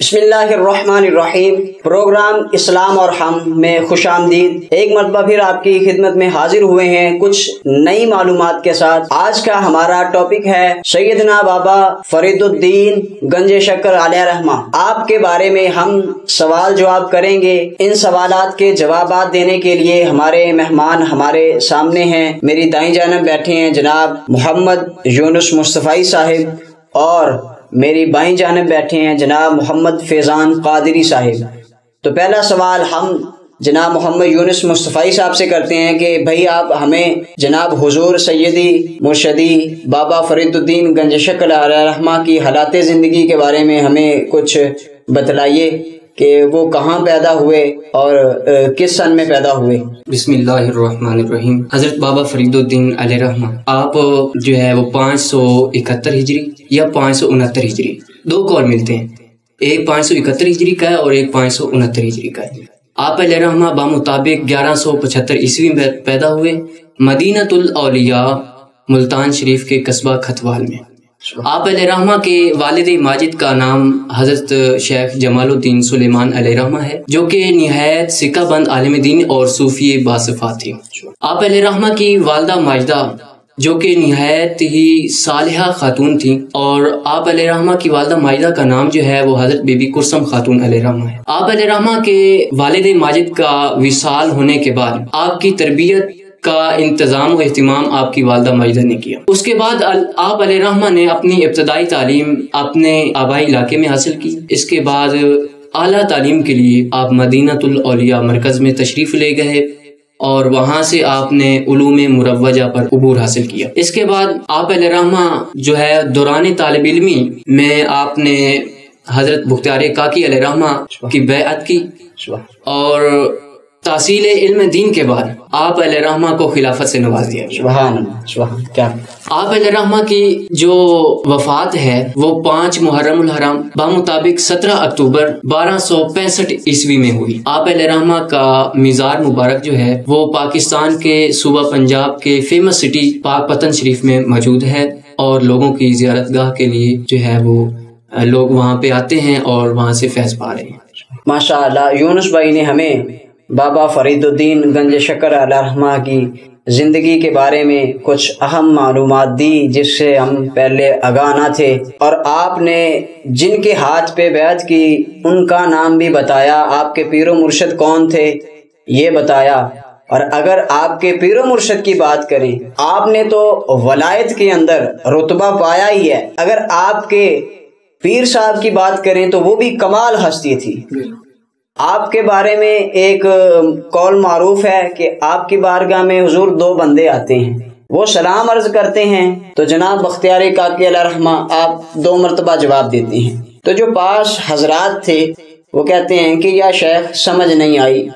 بسم اللہ الرحمن الرحیم۔ پروگرام اسلام اور ہم میں خوش آمدید۔ ایک مرتبہ پھر آپ کی خدمت میں حاضر ہوئے ہیں کچھ نئی معلومات کے ساتھ۔ آج کا ہمارا ٹاپک ہے سیدنا بابا فرید الدین گنج شکر علیہ رحمہ۔ آپ کے بارے میں ہم سوال جواب کریں گے۔ ان سوالات کے جوابات دینے کے لیے ہمارے مہمان ہمارے سامنے ہیں۔ میری دائیں جانب بیٹھے ہیں جناب محمد یونس مصطفی صاحب اور میری بائیں جانب بیٹھے ہیں جناب محمد فیضان قادری صاحب۔ تو پہلا سوال ہم جناب محمد یونس مصطفی صاحب سے کرتے ہیں کہ بھائی آپ ہمیں جناب حضور سیدی مرشدی بابا فرید الدین گنج شکر علیہ رحمہ کی حالات زندگی کے بارے میں ہمیں کچھ بتلائیے کہ وہ کہاں پیدا ہوئے اور کس سن میں پیدا ہوئے۔ بسم اللہ الرحمن الرحیم۔ حضرت بابا فرید الدین علیہ رحمہ آپ جو ہے وہ 571 ہجری یا 569 ہجری، دو قول ملتے ہیں، ایک 571 ہجری کا ہے اور ایک 569 ہجری کا ہے۔ آپ علیہ رحمہ بمطابق 1175 عیسوی میں پیدا ہوئے مدینۃ الاولیاء ملتان شریف کے قصبہ کھتوال میں۔ آپ علیہ رحمہ کے والد ماجد کا نام حضرت شیخ جمال الدین سلیمان علیہ رحمہ ہے، جو کہ نہایت سکہ بند عالم دین اور صوفی باصفات تھی۔ آپ علیہ رحمہ کی والدہ ماجدہ جو کہ نہایت ہی صالحہ خاتون تھی، اور آپ علیہ رحمہ کی والدہ ماجدہ کا نام جو ہے وہ حضرت بی بی کرسم خاتون علیہ رحمہ ہے۔ آپ علیہ رحمہ کے والد ماجد کا وصال ہونے کے بعد آپ کی تربیت کا انتظام و اہتمام آپ کی والدہ ماجدہ نے کیا۔ اس کے بعد آپ علیہ رحمہ نے اپنی ابتدائی تعلیم اپنے آبائی علاقے میں حاصل کی۔ اس کے بعد اعلیٰ تعلیم کے لیے آپ مدینۃ الاولیاء مرکز میں تشریف لے گئے اور وہاں سے آپ نے علوم مروجہ پر عبور حاصل کیا۔ اس کے بعد آپ علیہ رحمہ جو ہے دوران طالب علمی میں آپ نے حضرت بختیار کاکی علیہ رحمہ کی بیعت کی، اور تحصیل علم دین کے بعد آپ علیہ رحمہ کو خلافت سے نواز دیا گیا۔ سبحان اللہ، سبحان کیا آپ علیہ رحمہ کی جو وفات ہے وہ 5 محرم الحرام بمطابق 17 اکتوبر 1265 عیسوی میں ہوئی۔ آپ علیہ رحمہ کا مزار مبارک جو ہے وہ پاکستان کے صوبہ پنجاب کے فیمس سٹی پاک پتن شریف میں موجود ہے، اور لوگوں کی زیارت گاہ کے لیے جو ہے وہ لوگ وہاں پہ آتے ہیں اور وہاں سے فیض پا رہے ہیں۔ ماشاء اللہ، یونس بھائی نے ہمیں بابا فرید الدین گنج شکر علیہ رحمہ کی زندگی کے بارے میں کچھ اہم معلومات دی جس سے ہم پہلے آگاہ نہ تھے، اور آپ نے جن کے ہاتھ پہ بیعت کی ان کا نام بھی بتایا، آپ کے پیر و مرشد کون تھے یہ بتایا۔ اور اگر آپ کے پیر و مرشد کی بات کریں، آپ نے تو ولایت کے اندر رتبہ پایا ہی ہے۔ اگر آپ کے پیر صاحب کی بات کریں تو وہ بھی کمال ہستی تھی۔ آپ کے بارے میں ایک قول معروف ہے کہ آپ کی بارگاہ میں حضور 2 بندے آتے ہیں، وہ سلام عرض کرتے ہیں تو جناب بختیار کاکی علیہ رحمہ آپ 2 مرتبہ جواب دیتے ہیں، تو جو پاس حضرات تھے وہ کہتے ہیں کہ یا شیخ سمجھ نہیں آئی،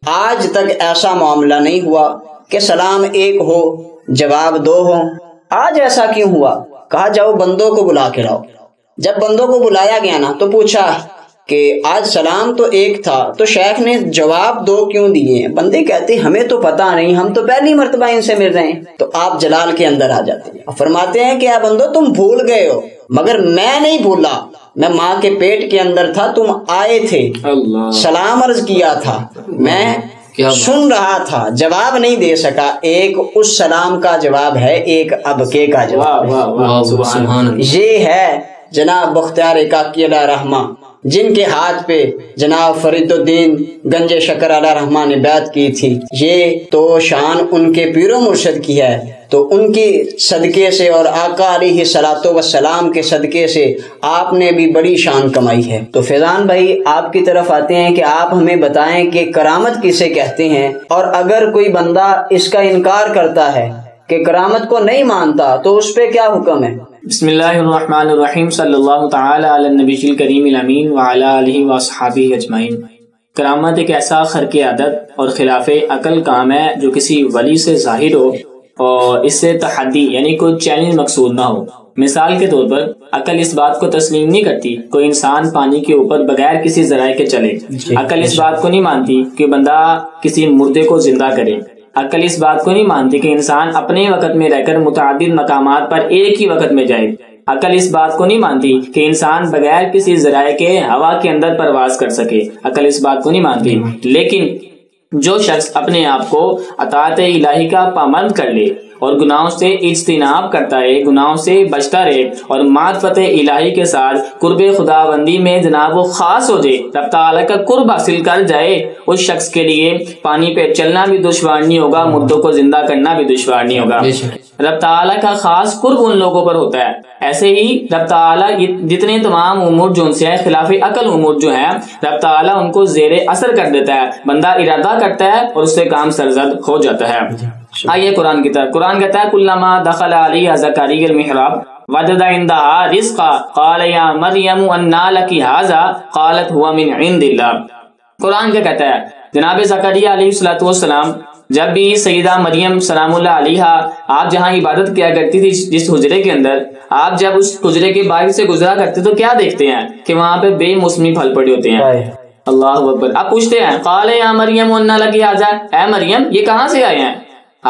آج تک ایسا معاملہ نہیں ہوا کہ سلام ایک ہو جواب 2 ہو، آج ایسا کیوں ہوا؟ کہا جاؤ بندوں کو بلا کے لاؤ۔ جب بندوں کو بلایا گیا نا تو پوچھا کہ آج سلام تو ایک تھا تو شیخ نے جواب 2 کیوں دیے ہیں؟ بندے کہتے ہمیں تو پتہ نہیں، ہم تو پہلی مرتبہ ان سے مل رہے ہیں۔ تو آپ جلال کے اندر آ جاتے ہیں، فرماتے ہیں کہ اے بندو تم بھول گئے ہو، مگر میں نہیں بھولا، میں ماں کے پیٹ کے اندر تھا، تم آئے تھے، سلام عرض کیا تھا، میں سن رہا تھا، جواب نہیں دے سکا۔ ایک اس سلام کا جواب ہے، ایک اب کے کا جواب ہے۔ یہ ہے جناب بختیار کاکی علیہ رحمہ جن کے ہاتھ پہ جناب فرید الدین گنج شکر علیہ رحمہ نے بیعت کی تھی۔ یہ تو شان ان کے پیر و مرشد کی ہے، تو ان کی صدقے سے اور آقا علیہ الصلوۃ والسلام کے صدقے سے آپ نے بھی بڑی شان کمائی ہے۔ تو فیضان بھائی آپ کی طرف آتے ہیں کہ آپ ہمیں بتائیں کہ کرامت کسے کہتے ہیں، اور اگر کوئی بندہ اس کا انکار کرتا ہے کہ کرامت کو نہیں مانتا تو اس پہ کیا حکم ہے؟ بسم اللہ الرحمن الرحیم، صلی اللہ تعالی علی النبی الکریم الامین وعلی آلہ واصحابہ اجمعین۔ کرامت ایک ایسا خرق عادت اور خلاف عقل کام ہے جو کسی ولی سے ظاہر ہو اور اس سے تحدی یعنی کوئی چیلنج مقصود نہ ہو۔ مثال کے طور پر عقل اس بات کو تسلیم نہیں کرتی کوئی انسان پانی کے اوپر بغیر کسی ذرائع کے چلے، عقل اس بات کو نہیں مانتی کہ بندہ کسی مردے کو زندہ کرے، عقل اس بات کو نہیں مانتی کہ انسان اپنے وقت میں رہ کر متعدد مقامات پر ایک ہی وقت میں جائے، عقل اس بات کو نہیں مانتی کہ انسان بغیر کسی ذرائع کے ہوا کے اندر پرواز کر سکے، عقل اس بات کو نہیں مانتی۔ لیکن جو شخص اپنے آپ کو اطاعت الہی کا پابند کر لے اور گناہوں سے اجتناب کرتا رہے، گناہوں سے بچتا رہے اور معرفت الہی کے ساتھ قرب خداوندی میں جناب وہ خاص ہو جائے، رب تعالیٰ کا قرب حاصل کر جائے، اس شخص کے لیے پانی پہ چلنا بھی دشوار نہیں ہوگا، مردوں کو زندہ کرنا بھی دشوار نہیں ہوگا۔ رب تعالیٰ کا خاص قرب ان لوگوں پر ہوتا ہے۔ ایسے ہی رب تعالیٰ جتنے تمام امور جو ان سے ہے خلاف عقل امور جو ہیں، رب تعالیٰ ان کو زیر اثر کر دیتا ہے، بندہ ارادہ کرتا ہے اور اس سے کام سرزد ہو جاتا ہے۔ آئیے قرآن کی طرف، قرآن کہتا ہے کلما دخل علیہ زکریا المحراب وجد عندها رزقا قال یا مریم انا لک ھذا قالت هو من عند اللہ۔ قرآن کیا کہتا ہے؟ جناب زکریا علیہ السلام جب بھی سیدہ مریم سلام اللہ علیہا آپ جہاں عبادت کیا کرتی تھی جس حجرے کے اندر، آپ جب اس حجرے کے باہر سے گزرا کرتے تو کیا دیکھتے ہیں کہ وہاں پہ بے موسمی پھل پڑے ہوتے ہیں۔ اللہ اکبر۔ آپ پوچھتے ہیں قال یا مریم انا لک ھذا، اے مریم یہ کہاں سے آئے ہیں؟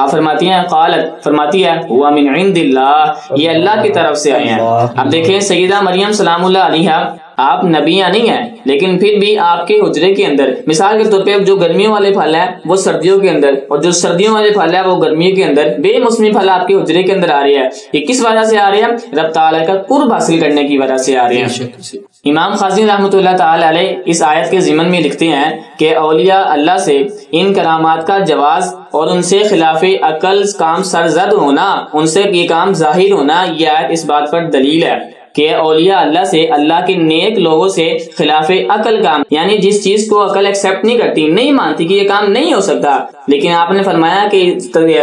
آپ فرماتی ہیں قالت، فرماتی ہے ہوا من عند اللہ، یہ اللہ کی طرف سے آئے ہیں۔ اب دیکھیں سیدہ مریم سلام اللہ علیہا آپ نبیاں نہیں ہیں، لیکن پھر بھی آپ کے حجرے کے اندر مثال کے طور پہ جو گرمیوں والے پھل ہیں وہ سردیوں کے اندر، اور جو سردیوں والے پھل ہیں وہ گرمیوں کے اندر، بے موسمی پھل آپ کے حجرے کے اندر آ رہے ہیں۔ یہ کس وجہ سے آ رہے ہیں؟ رب تعالیٰ کا قرب حاصل کرنے کی وجہ سے آ رہے ہیں۔ امام خازن رحمۃ اللہ تعالی علیہ اس آیت کے ضمن میں لکھتے ہیں کہ اولیاء اللہ سے ان کرامات کا جواز اور ان سے خلاف عقل کام سرزد ہونا، ان سے یہ کام ظاہر ہونا، یہ آیت اس بات پر دلیل ہے کہ اولیاء اللہ سے، اللہ کے نیک لوگوں سے خلاف عقل کام، یعنی جس چیز کو عقل ایکسیپٹ نہیں کرتی، نہیں مانتی کہ یہ کام نہیں ہو سکتا، لیکن آپ نے فرمایا کہ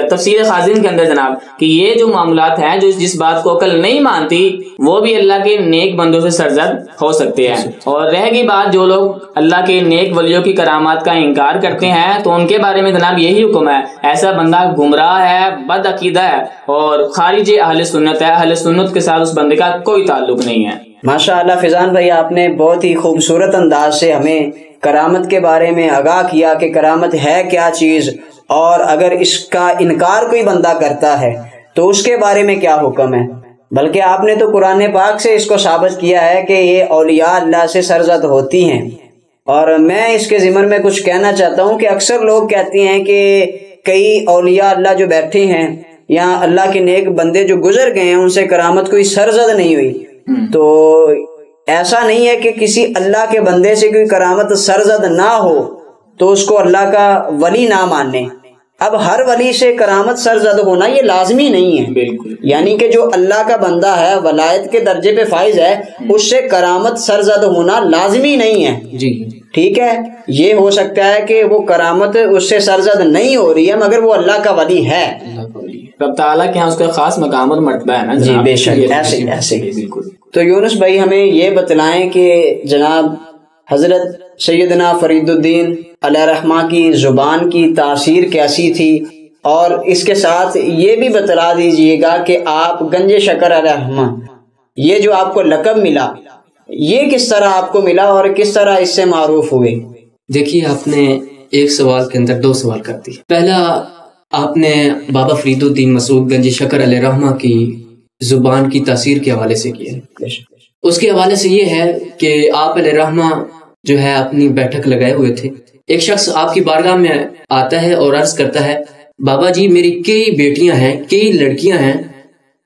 تفسیر خازن کے اندر جناب کہ یہ جو معاملات ہیں جو جس بات کو عقل نہیں مانتی وہ بھی اللہ کے نیک بندوں سے سرزد ہو سکتے ہیں۔ اور رہ گئی بات جو لوگ اللہ کے نیک ولیوں کی کرامات کا انکار کرتے ہیں تو ان کے بارے میں جناب یہی حکم ہے، ایسا بندہ گمراہ ہے، بد عقیدہ ہے اور خارج اہل سنت ہے، اہل سنت کے ساتھ اس بندے کا کوئی تعلق نہیں ہے۔ ماشاء اللہ فیضان بھائی، آپ نے بہت ہی خوبصورت انداز سے ہمیں کرامت کے بارے میں آگاہ کیا کہ کرامت ہے کیا چیز، اور اگر اس کا انکار کوئی بندہ کرتا ہے تو اس کے بارے میں کیا حکم ہے۔ بلکہ آپ نے تو قرآن پاک سے اس کو ثابت کیا ہے کہ یہ اولیاء اللہ سے سرزد ہوتی ہیں۔ اور میں اس کے ضمن میں کچھ کہنا چاہتا ہوں کہ اکثر لوگ کہتے ہیں کہ کئی اولیاء اللہ جو بیٹھے ہیں یا اللہ کے نیک بندے جو گزر گئے ہیں ان سے کرامت کوئی سرزد نہیں ہوئی، تو ایسا نہیں ہے کہ کسی اللہ کے بندے سے کوئی کرامت سرزد نہ ہو تو اس کو اللہ کا ولی نہ ماننے۔ اب ہر ولی سے کرامت سرزد ہونا یہ لازمی نہیں ہے، بالکل، یعنی کہ جو اللہ کا بندہ ہے ولایت کے درجے پہ فائز ہے اس سے کرامت سرزد ہونا لازمی نہیں ہے جی، ٹھیک ہے۔ یہ ہو سکتا ہے کہ وہ کرامت اس سے سرزد نہیں ہو رہی ہے مگر وہ اللہ کا ولی ہے، رب تعالیٰ کے ہاں اس کا خاص مقام اور مرتبہ ہے نا جی جناب۔ بے شک، ایسے بالکل۔ تو یونس بھائی ہمیں یہ بتلائیں کہ جناب حضرت سیدنا فرید الدین علیہ رحمہ کی زبان کی تاثیر کیسی تھی، اور اس کے ساتھ یہ بھی بتلا دیجئے گا کہ آپ گنج شکر علیہ رحمہ یہ جو آپ کو لقب ملا یہ کس طرح آپ کو ملا اور کس طرح اس سے معروف ہوئے؟ دیکھیے آپ نے ایک سوال کے اندر دو سوال کر دی۔ پہلا آپ نے بابا فرید الدین مسعود گنج شکر علیہ رحمہ کی زبان کی تاثیر کے حوالے سے کیا، اس کے حوالے سے یہ ہے کہ آپ علیہ رحمہ جو ہے اپنی بیٹھک لگائے ہوئے تھے، ایک شخص آپ کی بارگاہ میں آتا ہے اور عرض کرتا ہے بابا جی میری کئی بیٹیاں ہیں، کئی لڑکیاں ہیں،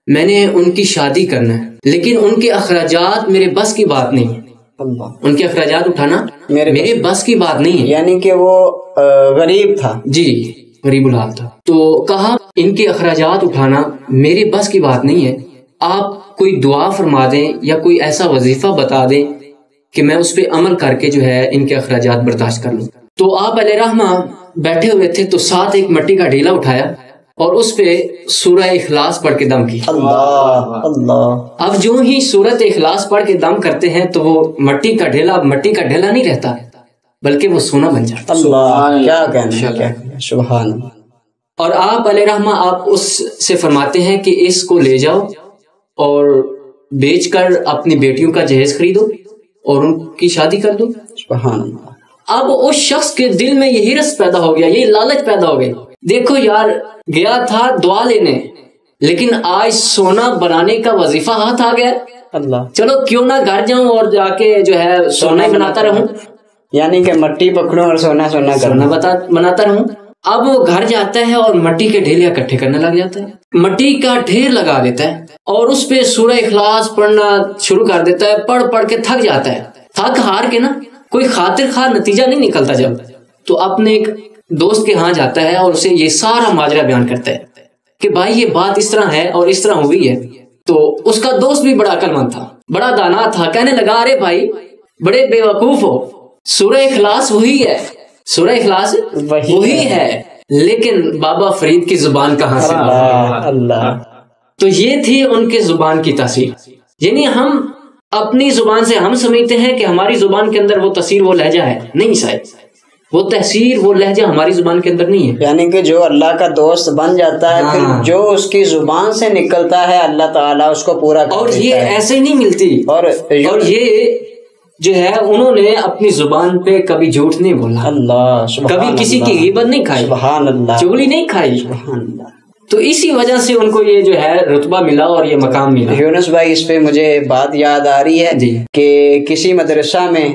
میں نے ان کی شادی کرنا ہے لیکن ان کے اخراجات میرے بس کی بات نہیں ہے، ان کے اخراجات اٹھانا میرے بس کی بات نہیں ہے، یعنی کہ وہ غریب تھا، جی غریب الحال تھا، تو کہا ان کے اخراجات اٹھانا میرے بس کی بات نہیں ہے، آپ کوئی دعا فرما دیں یا کوئی ایسا وظیفہ بتا دیں کہ میں اس پہ عمل کر کے جو ہے ان کے اخراجات برداشت کر لوں۔ تو آپ علیہ رحمہ بیٹھے ہوئے تھے تو ساتھ ایک مٹی کا ڈھیلا اٹھایا اور اس پہ سورہ اخلاص پڑھ کے دم کی۔ اللہ اللہ۔ اب جو ہی سورۃ اخلاص پڑھ کے دم کرتے ہیں تو وہ مٹی کا ڈھیلا نہیں رہتا بلکہ وہ سونا بن جاتا۔ اللہ، کیا کہنا، سبحان اللہ۔ اور آپ علیہ رحمہ آپ اس سے فرماتے ہیں کہ اس کو لے جاؤ اور بیچ کر اپنی بیٹیوں کا جہیز خریدو اور ان کی شادی کر دو۔ سبحان اللہ۔ اب اس شخص کے دل میں یہ ہرس پیدا ہو گیا، یہ لالچ پیدا ہو گئی، دیکھو یار گیا تھا دعا لینے لیکن آج سونا بنانے کا وظیفہ ہاتھ آ گیا. اللہ. چلو کیوں نہ گھر جاؤں اور جا کے جو ہے سونا ہی بناتا رہوں, یعنی کہ مٹی پکڑوں اور سونا بناتا رہوں. اب وہ گھر جاتا ہے اور مٹی کے ڈھیر اکٹھے کرنے لگ جاتا ہے, مٹی کا ڈھیر لگا دیتا ہے اور اس پہ سورہ اخلاص پڑھنا شروع کر دیتا ہے. پڑھ کے تھک جاتا ہے, تھک ہار کے نا کوئی خاطر خواہ نتیجہ نہیں نکلتا جب, تو اپنے ایک دوست کے ہاں جاتا ہے اور اسے یہ سارا ماجرا بیان کرتا ہے کہ بھائی یہ بات اس طرح ہے اور اس طرح ہوئی ہے. تو اس کا دوست بھی بڑا عقل مند تھا, بڑا دانا تھا, کہنے لگا ارے بھائی بڑے بے وقوف ہو, سورہ اخلاص وہی ہے, سورہ اخلاص وہی ہے, لیکن بابا فرید کی زبان کہاں سے؟ اللہ. تو یہ تھی ان کے زبان کی تاثیر. یعنی ہم اپنی زبان سے ہم سمجھتے ہیں کہ ہماری زبان کے اندر وہ تاثیر وہ لہجہ ہے, نہیں صاحب, وہ تحصیر وہ لہجہ ہماری زبان کے اندر نہیں ہے. یعنی کہ جو اللہ کا دوست بن جاتا ہے پھر جو اس کی زبان سے نکلتا ہے اللہ تعالیٰ اس کو پورا کر دیتا ہے. اور یہ ایسے ہی نہیں ملتی. اور یہ جو ہے انہوں نے اپنی زبان پہ کبھی جھوٹ نہیں بولا, اللہ, کبھی کسی کی غیبت نہیں کھائی, سبحان اللہ, چغلی نہیں کھائی, سبحان اللہ. تو اسی وجہ سے ان کو یہ جو ہے رتبہ ملا اور یہ مقام ملا. یونس بھائی اس پہ مجھے بات یاد آ رہی ہے کہ کسی مدرسہ میں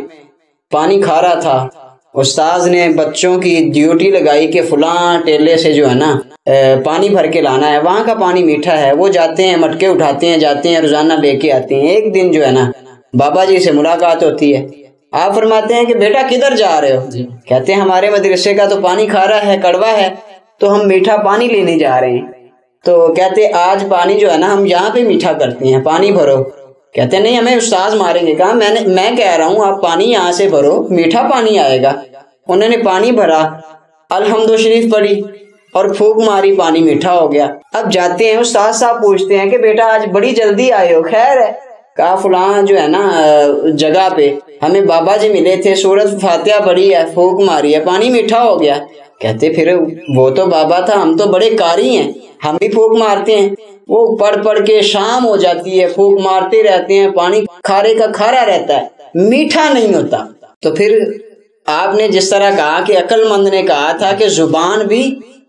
پانی کھا رہا تھا, استاذ نے بچوں کی ڈیوٹی لگائی کہ فلاں ٹیلے سے جو ہے نا پانی بھر کے لانا ہے, وہاں کا پانی میٹھا ہے. وہ جاتے ہیں, مٹکے اٹھاتے ہیں, جاتے ہیں, روزانہ لے کے آتے ہیں. ایک دن جو ہے نا بابا جی سے ملاقات ہوتی ہے. آپ فرماتے ہیں کہ بیٹا کدھر جا رہے ہو؟ کہتے ہیں ہمارے مدرسے کا تو پانی کھارا ہے, کڑوا ہے, تو ہم میٹھا پانی لینے جا رہے ہیں. تو کہتے آج پانی جو ہے نا ہم یہاں پہ میٹھا کرتے ہیں, پانی بھرو. کہتے نہیں ہمیں استاذ ماریں گے. کہا میں کہہ رہا ہوں آپ پانی یہاں سے بھرو, میٹھا پانی آئے گا. انہوں نے پانی بھرا, الحمد شریف پڑھی اور پھونک ماری, پانی میٹھا ہو گیا. اب جاتے ہیں, استاذ صاحب پوچھتے ہیں کہ بیٹا آج بڑی جلدی آئے ہو, خیر ہے؟ کہا فلاں جو ہے نا جگہ پہ ہمیں بابا جی ملے تھے, سورۃ فاتحہ پڑھی ہے, پھونک ماری ہے, پانی میٹھا ہو گیا. کہتے پھر وہ تو بابا تھا, ہم تو بڑے قاری ہیں, ہم بھی پھونک مارتے ہیں. وہ پڑھ کے شام ہو جاتی ہے, پھونک مارتے رہتے ہیں, پانی کھارے کا کھارا رہتا ہے, میٹھا نہیں ہوتا. تو پھر آپ نے جس طرح کہا کہ عقل مند نے کہا تھا کہ زبان بھی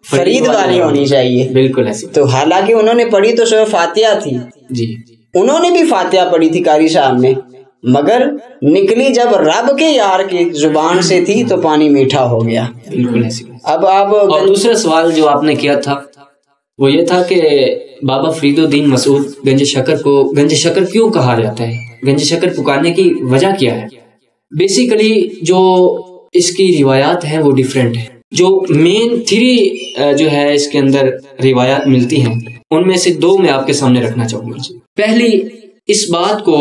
فرید والی ہونی چاہیے, بالکل ایسی. تو حالانکہ انہوں نے پڑھی تو سورۃ فاتحہ تھی, جی انہوں نے بھی فاتحہ پڑھی تھی قاری صاحب نے, مگر نکلی جب رب کے یار کی زبان سے تھی تو پانی میٹھا ہو گیا. بالکل ایسی. اب آپ اور دوسرا سوال جو آپ نے کیا تھا وہ یہ تھا کہ بابا فرید الدین مسعود گنج شکر کو گنج شکر کیوں کہا جاتا ہے, گنج شکر پکارنے کی وجہ کیا ہے. بیسیکلی جو اس کی روایات ہیں وہ ڈیفرنٹ ہیں. جو مین 3 جو ہے اس کے اندر روایات ملتی ہیں ان میں سے 2 میں آپ کے سامنے رکھنا چاہوں گا. پہلی, اس بات کو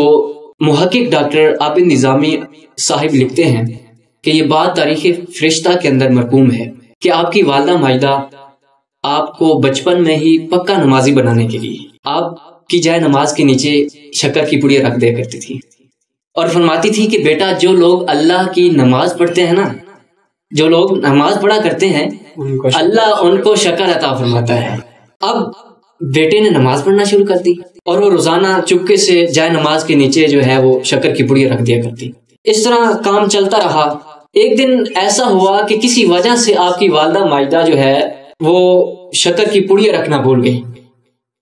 محقق ڈاکٹر عابد نظامی صاحب لکھتے ہیں کہ یہ بات تاریخ فرشتہ کے اندر مرقوم ہے کہ آپ کی والدہ ماجدہ آپ کو بچپن میں ہی پکا نمازی بنانے کے لیے آپ کی جائے نماز کے نیچے شکر کی پڑیاں رکھ دیا کرتی تھی اور فرماتی تھی کہ بیٹا جو لوگ اللہ کی نماز پڑھتے ہیں نا, جو لوگ نماز پڑھا کرتے ہیں اللہ ان کو شکر عطا فرماتا ہے. اب بیٹے نے نماز پڑھنا شروع کر دی اور وہ روزانہ چپکے سے جائے نماز کے نیچے جو ہے وہ شکر کی پڑیاں رکھ دیا کرتی. اس طرح کام چلتا رہا. ایک دن ایسا ہوا کہ کسی وجہ سے آپ کی والدہ ماجدہ جو ہے وہ شکر کی پڑیاں رکھنا بھول گئی.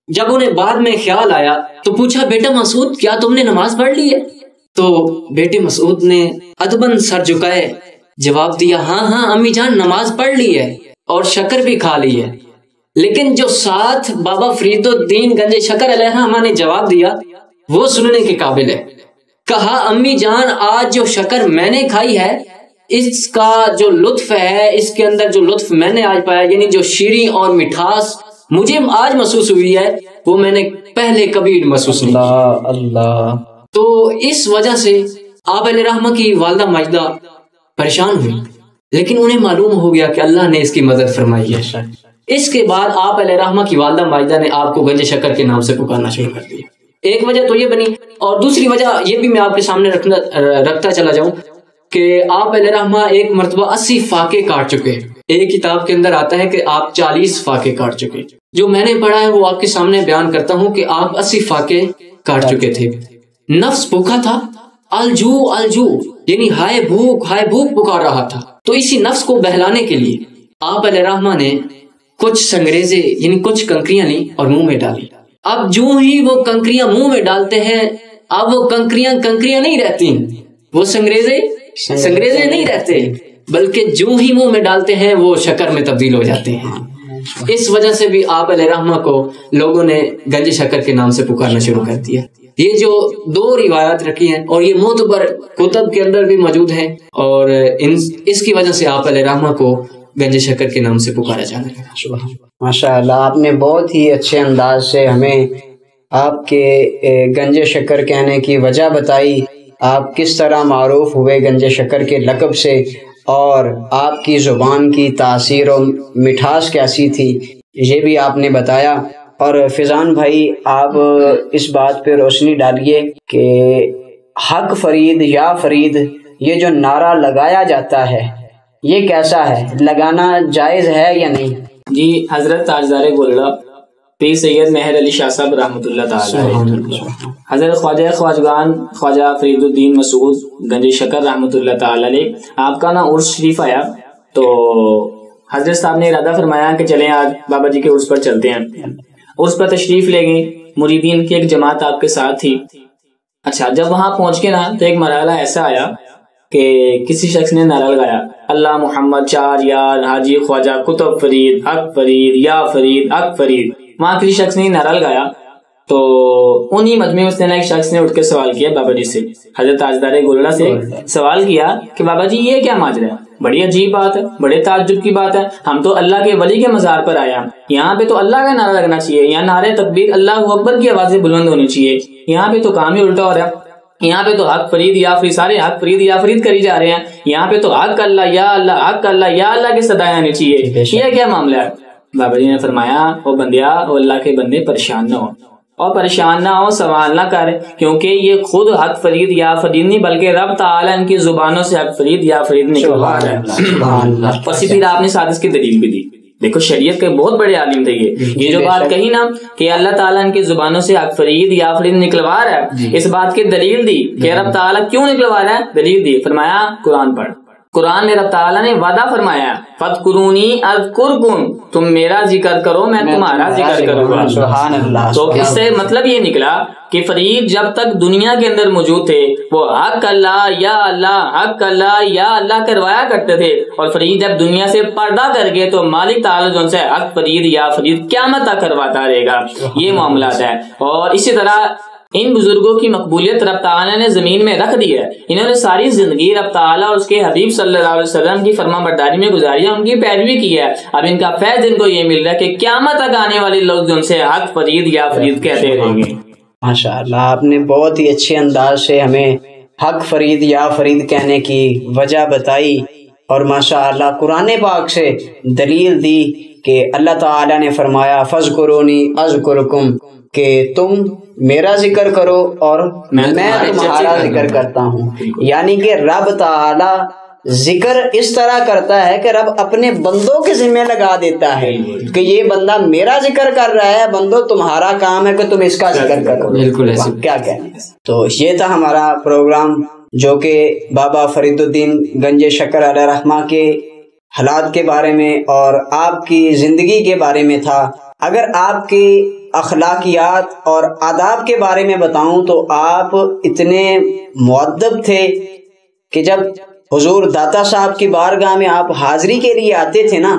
جب انہیں بعد میں خیال آیا تو پوچھا بیٹا مسعود کیا تم نے نماز پڑھ لی ہے؟ تو بیٹے مسعود نے ادباً سر جھکائے جواب دیا ہاں امی جان نماز پڑھ لی ہے اور شکر بھی کھا لی ہے. لیکن جو ساتھ بابا فرید الدین گنج شکر علیہ الرحمہ نے جواب دیا وہ سننے کے قابل ہے. کہا امی جان آج جو شکر میں نے کھائی ہے اس کا جو لطف ہے, اس کے اندر جو لطف میں نے آج پایا, یعنی جو شیریں اور مٹھاس مجھے آج محسوس ہوئی ہے وہ میں نے پہلے کبھی محسوس نہیں کی. اللہ. تو اس وجہ سے آپ علیہ الرحمہ کی والدہ ماجدہ پریشان ہوئی, لیکن انہیں معلوم ہو گیا کہ اللہ نے اس کی مدد فرمائی ہے. اس کے بعد آپ علیہ الرحمہ کی والدہ ماجدہ نے آپ کو گنج شکر کے نام سے پکارنا شروع کر دیا. ایک وجہ تو یہ بنی, اور دوسری وجہ یہ بھی میں آپ کے سامنے رکھتا چلا جاؤں کہ آپ علیہ الرحمہ ایک مرتبہ 80 فاقے کاٹ چکے. ایک کتاب کے اندر آتا ہے کہ آپ 40 فاقے کاٹ چکے. جو میں نے پڑھا ہے وہ آپ کے سامنے بیان کرتا ہوں کہ آپ 80 فاقے کاٹ چکے تھے. نفس بھوکا تھا, الجو یعنی ہائے بھوک پکار رہا تھا. تو اسی نفس کو بہلانے کے لیے آپ علیہ الرحمہ نے کچھ سنگریزے یعنی کچھ کنکریاں لیں اور منہ میں ڈالیں. اب جو ہی وہ کنکریاں منہ میں ڈالتے ہیں اب وہ کنکریاں نہیں رہتی, وہ سنگریزے نہیں رہتے, بلکہ جو ہی منہ میں ڈالتے ہیں وہ شکر میں تبدیل ہو جاتے ہیں. اس وجہ سے بھی آپ علیہ رحمہ کو لوگوں نے گنج شکر کے نام سے پکارنا شروع کر دیا. یہ جو دو روایات رکھی ہیں اور یہ معتبر کتب کے اندر بھی موجود ہیں, اور اس کی وجہ سے آپ علیہ رحمہ کو گنج شکر کے نام سے پکارا جانا ہے. ماشاء اللہ, آپ نے بہت ہی اچھے انداز سے ہمیں آپ کے گنج شکر کہنے کی وجہ بتائی, آپ کس طرح معروف ہوئے گنج شکر کے لقب سے, اور آپ کی زبان کی تاثیر و مٹھاس کیسی تھی یہ بھی آپ نے بتایا. اور فیضان بھائی آپ اس بات پہ روشنی ڈالیے کہ حق فرید یا فرید یہ جو نعرہ لگایا جاتا ہے یہ کیسا ہے, لگانا جائز ہے یا نہیں؟ جی, حضرت تاجدار گولڑا پیر سید مہر علی شاہ صاحب رحمۃ اللہ تعالی, حضرت خواجہ خواجگان خواجہ فرید الدین مسعود گنج شکر رحمۃ اللہ تعالی علیہ, آپ کا نا عرس شریف آیا تو حضرت صاحب نے ارادہ فرمایا کہ چلیں آج بابا جی کے عرس پر چلتے ہیں. عرس پر تشریف لے گئے, مریدین کی ایک جماعت آپ کے ساتھ تھی. اچھا, جب وہاں پہنچ کے نا تو ایک مرحلہ ایسا آیا کہ کسی شخص نے نعرہ لگایا اللہ محمد چار یار حاجی خواجہ کتب فرید حق فرید یا فرید حق فرید. وہاں کسی شخص نے نعرہ لگایا تو انہی مجمع میں ایک شخص نے اٹھ کے سوال کیا بابا جی سے, حضرت تاجدار گولڑا سے سوال کیا کہ بابا جی یہ کیا ماجرا ہے, بڑی عجیب بات ہے, بڑے تعجب کی بات ہے, ہم تو اللہ کے ولی کے مزار پر آیا, یہاں پہ تو اللہ کا نعرہ لگنا چاہیے, یہاں نعرہ تکبیر اللہ اکبر کی آوازیں بلند ہونی چاہیے, یہاں پہ تو کام ہی الٹا ہو رہا ہے, یہاں پہ تو حق فرید یا فرید سارے حق فرید یا فرید کری جا رہے ہیں, یہاں پہ تو حق اللہ یا اللہ حق اللہ یا اللہ کی صدائیں آنی چاہیے, یہ کیا معاملہ ہے؟ بابا جی نے فرمایا او بندیا, او اللہ کے بندے پریشان نہ ہو, اور پریشان نہ ہو, سوال نہ کر, کیونکہ یہ خود حق فرید یا فرید نہیں بلکہ رب تعالی ان کی زبانوں سے حق فرید یا فرید نکلوا رہا ہے. اور پھر آپ نے ساتھ اس کی دلیل بھی دی. دیکھو شریعت کے بہت بڑے عالم تھے یہ جو بات کہی نا کہ اللہ تعالیٰ ان کی زبانوں سے حق فرید یا فرید نکلوا رہا ہے, اس بات کی دلیل دی کہ رب تعالیٰ کیوں نکلوا رہا ہے, دلیل دی, فرمایا قرآن پڑھ. قرآن میں رب تعالیٰ نے وعدہ فرمایا فَاذْكُرُونِي أَذْكُرْكُمْ, تم میرا ذکر کرو میں تمہارا ذکر کروں گا. سبحان اللہ. تو اس سے مطلب یہ نکلا کہ فرید جب تک دنیا کے اندر موجود تھے وہ حق اللہ یا اللہ حق اللہ یا اللہ کروایا کرتے تھے, اور فرید جب دنیا سے پردہ کر گئے تو مالک تعالیٰ جو ان سے حق فرید یا فرید قیامت تک کرواتا رہے گا. یہ معاملات ہے. اور اسی طرح ان بزرگوں کی مقبولیت رب تعالیٰ نے زمین میں رکھ دی ہے, انہوں نے ساری زندگی رب تعالیٰ اور اس کے حبیب صلی اللہ علیہ وسلم کی فرما برداری میں گزاری ہے, ان کی پیروی کی ہے. اب ان کا فیض ان کو یہ مل رہا ہے کہ قیامت تک آنے والے لوگ جو ان سے حق فرید یا فرید کہتے رہیں گے. ماشاء اللہ, آپ نے بہت ہی اچھے انداز سے ہمیں حق فرید یا فرید کہنے کی وجہ بتائی, اور ماشاء اللہ قرآن پاک سے دلیل دی کہ اللہ تعالیٰ نے فرمایا فَاذْكُرُونِي أَذْكُرْكُمْ, کہ تم میرا ذکر کرو اور میں تمہارا ذکر کرتا ہوں. یعنی کہ رب تعالیٰ ذکر اس طرح کرتا ہے کہ رب اپنے بندوں کے ذمہ لگا دیتا ہے کہ یہ بندہ میرا ذکر کر رہا ہے, بندوں تمہارا کام ہے کہ تم اس کا ذکر کرو. بالکل ایسے کیا کہنے. تو یہ تھا ہمارا پروگرام جو کہ بابا فرید الدین گنج شکر علیہ رحمہ کے حالات کے بارے میں اور آپ کی زندگی کے بارے میں تھا. اگر آپ کی اخلاقیات اور آداب کے بارے میں بتاؤں تو آپ اتنے مؤدب تھے کہ جب حضور داتا صاحب کی بارگاہ میں آپ حاضری کے لیے آتے تھے نا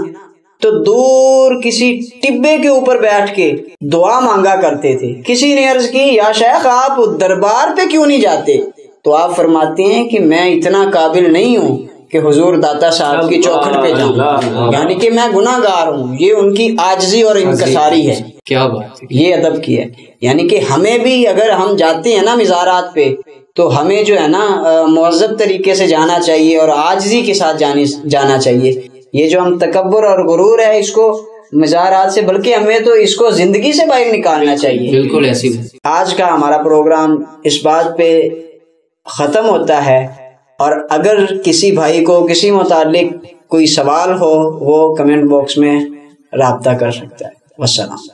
تو دور کسی ٹبے کے اوپر بیٹھ کے دعا مانگا کرتے تھے. کسی نے عرض کی یا شیخ آپ دربار پہ کیوں نہیں جاتے, تو آپ فرماتے ہیں کہ میں اتنا قابل نہیں ہوں کہ حضور داتا صاحب کی چوکھٹ پہ جاؤں, یعنی کہ میں گناہ گار ہوں. یہ ان کی عاجزی اور انکساری ہے. کیا بات, یہ ادب کی ہے. یعنی کہ ہمیں بھی اگر ہم جاتے ہیں نا مزارات پہ تو ہمیں جو ہے نا مہذب طریقے سے جانا چاہیے اور عاجزی کے ساتھ جانا چاہیے. یہ جو ہم تکبر اور غرور ہے اس کو مزارات سے, بلکہ ہمیں تو اس کو زندگی سے باہر نکالنا چاہیے. بالکل ایسی. آج کا ہمارا پروگرام اس بات پہ ختم ہوتا ہے, اور اگر کسی بھائی کو کسی متعلق کوئی سوال ہو وہ کمنٹ باکس میں رابطہ کر سکتا ہے. والسلام.